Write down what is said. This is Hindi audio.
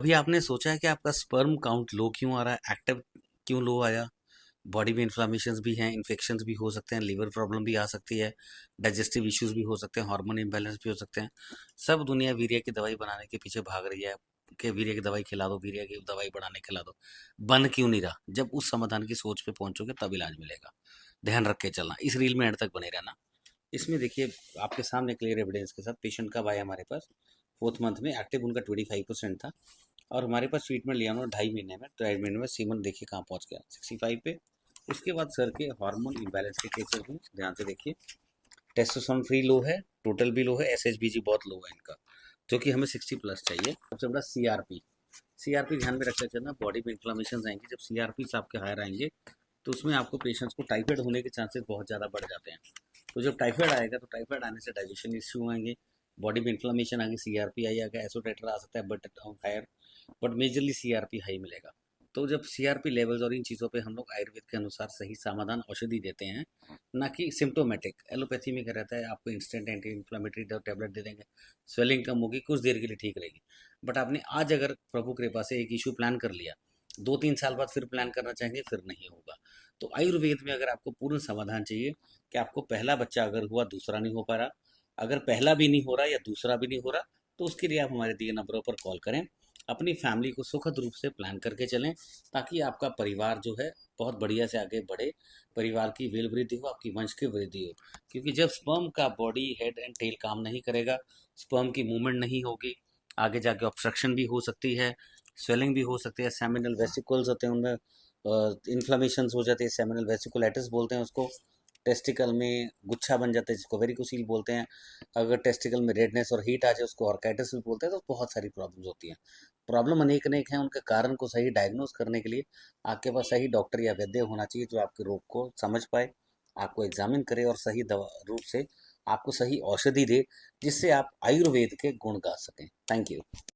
अभी आपने सोचा है कि आपका स्पर्म काउंट लो क्यों आ रहा है, एक्टिव क्यों लो आया? बॉडी में इन्फ्लामेशंस भी हैं, इन्फेक्शंस भी हो सकते हैं, लीवर प्रॉब्लम भी आ सकती है, डाइजेस्टिव इश्यूज भी हो सकते हैं, हार्मोन इम्बैलेंस भी हो सकते हैं। सब दुनिया वीर्य की दवाई बनाने के पीछे भाग रही है कि वीर्य की दवाई खिला दो, वीर्य की दवाई बढ़ाने खिला दो। बन क्यों नहीं रहा? जब उस समाधान की सोच पे पहुंचोगे तब इलाज मिलेगा। ध्यान रख के चलना, इस रील में एंड तक बने रहना। इसमें देखिए, आपके सामने क्लियर एविडेंस के साथ पेशेंट कब आया हमारे पास। फोर्थ मंथ में एक्टिव उनका 25% था, और हमारे पास ट्रीटमेंट लिया उन्होंने 2.5 महीने में। 2.5 महीने में सीमन देखिए कहाँ पहुंच गया, 65 पे। उसके बाद सर के हार्मोन इम्बैलेंस के केसेस में ध्यान से देखिए, टेस्टोस्टेरोन फ्री लो है, टोटल भी लो है, एसएचबीजी बहुत लो है इनका, जो कि हमें 60+ चाहिए। सबसे बड़ा सीआरपी। सीआरपी ध्यान में रखकर चलना, बॉडी में इन्फ्लामेशन आएंगे जब सीआरपी आपके हायर आएंगे, तो उसमें आपको पेशेंट्स को टाइफाइड होने के चांसेस बहुत ज़्यादा बढ़ जाते हैं। तो जब टाइफाइड आएगा तो टाइफाइड आने से डाइजेशन इश्यू आएंगे, बॉडी में इन्फ्लामेशन आएगी, सीआरपी आएगा, एसोटेटर आ सकता है but higher, but majorly CRP high मिलेगा। तो जब सीआरपी लेवल्स और इन चीज़ों पे हम लोग आयुर्वेद के अनुसार सही समाधान औषधि देते हैं, ना कि सिम्टोमेटिक। एलोपैथी में क्या रहता है, आपको इंस्टेंट एंटी इन्फ्लामेटरी टैबलेट दे देंगे, स्वेलिंग कम होगी, कुछ देर के लिए ठीक रहेगी। बट आपने आज अगर प्रभु कृपा से एक इशू प्लान कर लिया, 2-3 साल बाद फिर प्लान करना चाहेंगे, फिर नहीं होगा। तो आयुर्वेद में अगर आपको पूर्ण समाधान चाहिए कि आपको पहला बच्चा अगर हुआ दूसरा नहीं हो पा रहा, अगर पहला भी नहीं हो रहा या दूसरा भी नहीं हो रहा, तो उसके लिए आप हमारे दिए नंबरों पर कॉल करें। अपनी फैमिली को सुखद रूप से प्लान करके चलें, ताकि आपका परिवार जो है बहुत बढ़िया से आगे बढ़े, परिवार की वेल वृद्धि हो, आपकी वंश की वृद्धि हो। क्योंकि जब स्पर्म का बॉडी हेड एंड टेल काम नहीं करेगा, स्पर्म की मूवमेंट नहीं होगी, आगे जाके ऑब्स्ट्रक्शन भी हो सकती है, स्वेलिंग भी हो सकती है, सेमिनल वेसिकल्स होते हैं उनमें इन्फ्लामेशन हो जाती है, सेमिनल वेसिकुलाइटिस बोलते हैं उसको। टेस्टिकल में गुच्छा बन जाता है जिसको वेरिकोसील बोलते हैं। अगर टेस्टिकल में रेडनेस और हीट आ जाए उसको ऑर्काइटिस भी बोलते हैं। तो बहुत सारी प्रॉब्लम्स होती हैं, प्रॉब्लम अनेक अनेक हैं, उनके कारण को सही डायग्नोस करने के लिए आपके पास सही डॉक्टर या वैद्य होना चाहिए, जो आपके रोग को समझ पाए, आपको एग्जामिन करे और सही दवा रूप से आपको सही औषधि दे, जिससे आप आयुर्वेद के गुण गा सकें। Thank you.